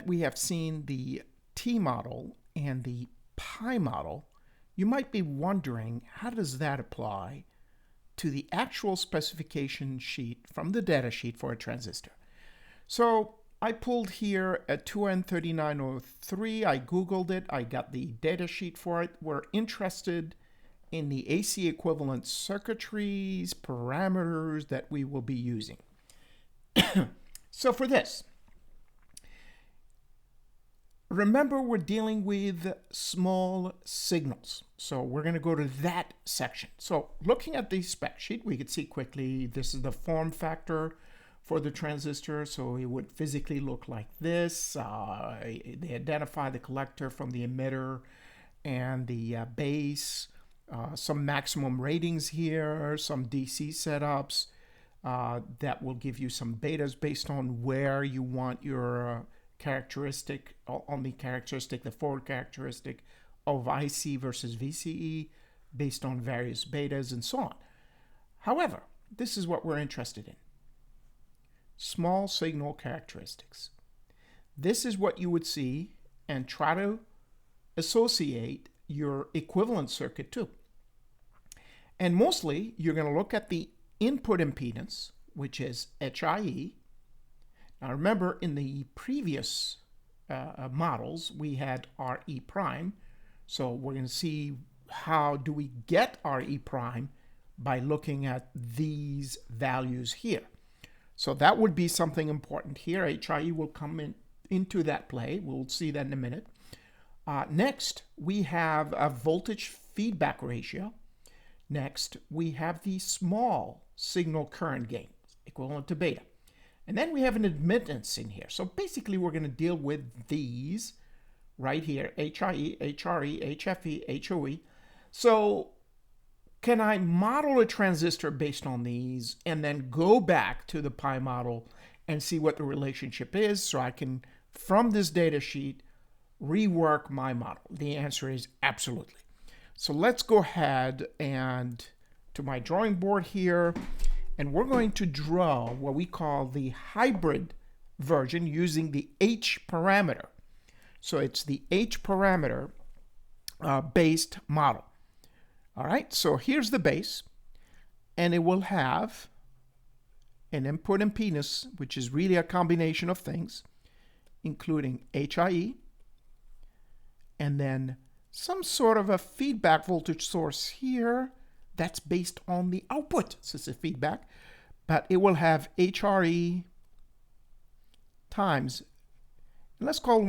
that we have seen the T model and the pi model, you might be wondering, how does that apply to the actual specification sheet from the data sheet for a transistor? So I pulled here a 2N3903. I Googled it. I got the data sheet for it. We're interested in the AC equivalent circuitries, parameters that we will be using. So for this, remember we're dealing with small signals. So we're going to go to that section. So looking at the spec sheet, we could see quickly this is the form factor for the transistor. So it would physically look like this. They identify the collector from the emitter and the base. Some maximum ratings here, some DC setups that will give you some betas based on where you want your characteristic, on the characteristic, the forward characteristic of IC versus VCE based on various betas and so on. However, this is what we're interested in. Small signal characteristics. This is what you would see and try to associate your equivalent circuit to. And mostly, you're going to look at the input impedance, which is HIE. Now remember, in the previous models, we had RE prime. So we're going to see how do we get RE prime by looking at these values here. So that would be something important here. HIE will come into that play. We'll see that in a minute. Next, we have a voltage feedback ratio. Next, we have the small signal current gain, equivalent to beta. And then we have an admittance in here. So basically, we're going to deal with these right here, HIE, HRE, HFE, HOE. So can I model a transistor based on these and then go back to the pi model and see what the relationship is so I can, from this data sheet, rework my model? The answer is absolutely. So let's go ahead and to my drawing board here, and we're going to draw what we call the hybrid version using the H parameter. So it's the H parameter based model. All right, so here's the base, and it will have an input impedance, which is really a combination of things, including HIE, and then some sort of a feedback voltage source here that's based on the output. So it's a feedback, but it will have HRE times, let's call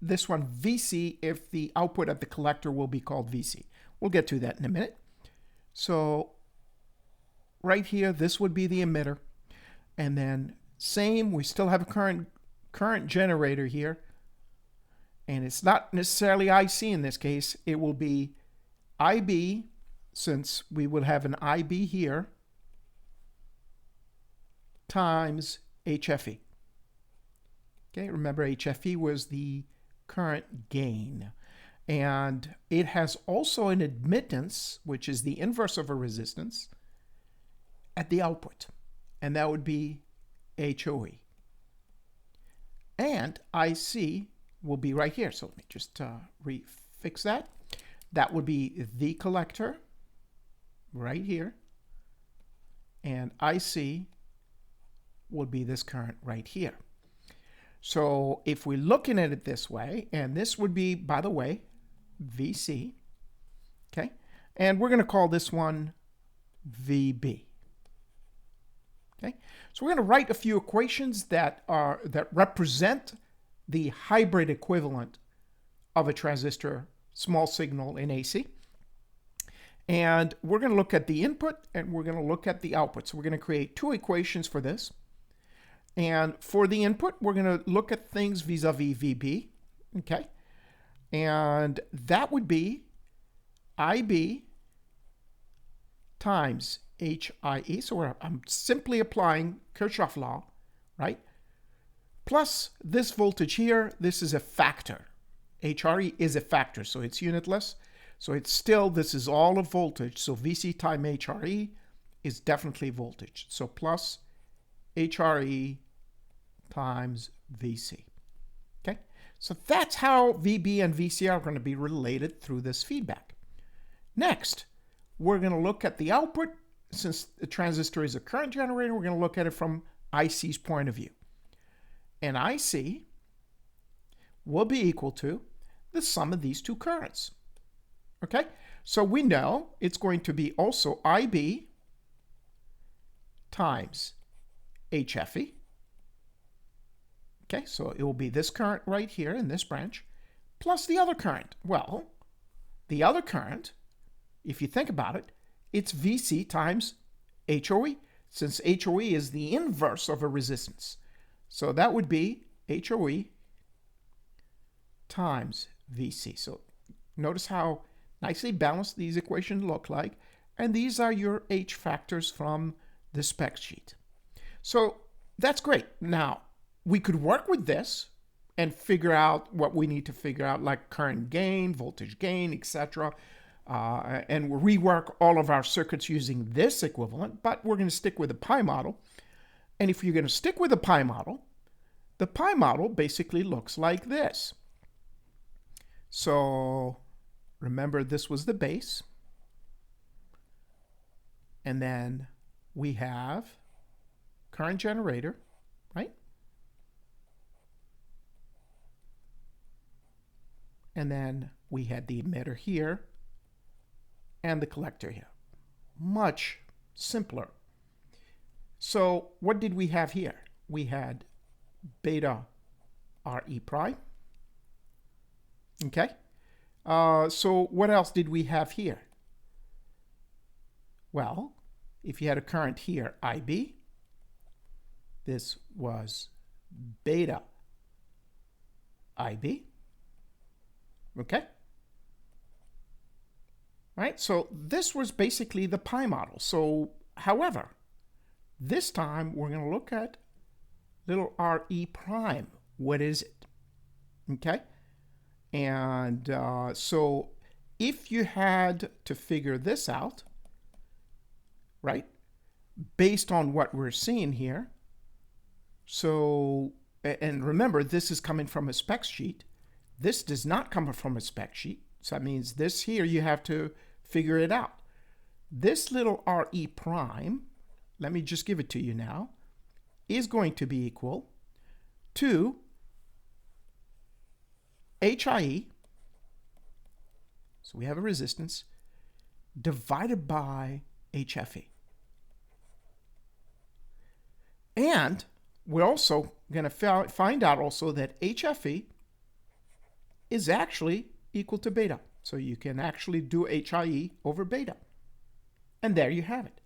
this one VC if the output of the collector will be called VC. We'll get to that in a minute. So right here, this would be the emitter. And then same, we still have a current generator here. And it's not necessarily IC in this case. It will be IB, since we will have an IB here, times HFE. Okay, remember HFE was the current gain. And it has also an admittance, which is the inverse of a resistance, at the output. And that would be HOE. And IC will be right here. So let me just refix that. That would be the collector right here. And IC would be this current right here. So if we're looking at it this way, and this would be, by the way, VC, okay? And we're going to call this one VB. Okay? So we're going to write a few equations that represent the hybrid equivalent of a transistor small signal in AC. And we're going to look at the input and we're going to look at the output. So we're going to create two equations for this. And for the input, we're going to look at things vis-a-vis VB. Okay. And that would be IB times HIE. So I'm simply applying Kirchhoff law, right? Plus this voltage here, this is a factor. HRE is a factor, so it's unitless. So it's still, this is all a voltage. So VC times HRE is definitely voltage. So plus HRE times VC. Okay, so that's how VB and VC are going to be related through this feedback. Next, we're going to look at the output. Since the transistor is a current generator, we're going to look at it from IC's point of view. And IC will be equal to the sum of these two currents. Okay, so we know it's going to be also IB times HFE. Okay, so it will be this current right here in this branch, plus the other current. Well, the other current, if you think about it, it's VC times HOE, since HOE is the inverse of a resistance. So that would be HOE times VC. So notice how nicely balanced these equations look like. And these are your H factors from the spec sheet. So that's great. Now, we could work with this and figure out what we need to figure out, like current gain, voltage gain, etc. And we'll rework all of our circuits using this equivalent, but we're going to stick with the pi model. And if you're going to stick with the pi model basically looks like this. So remember, this was the base. And then we have current generator, right? And then we had the emitter here and the collector here. Much simpler. So what did we have here? We had beta RE prime. Okay. So what else did we have here? Well, if you had a current here, IB, this was beta IB. Okay. All right, so this was basically the pi model. So, however, this time we're going to look at little RE prime. What is it? Okay. And so if you had to figure this out, right, based on what we're seeing here, so, and remember, this is coming from a spec sheet. This does not come from a spec sheet. So that means this here, you have to figure it out. This little RE prime, let me just give it to you now, is going to be equal to HIE, so we have a resistance, divided by HFE. And we're also going to find out also that HFE is actually equal to beta. So you can actually do HIE over beta. And there you have it.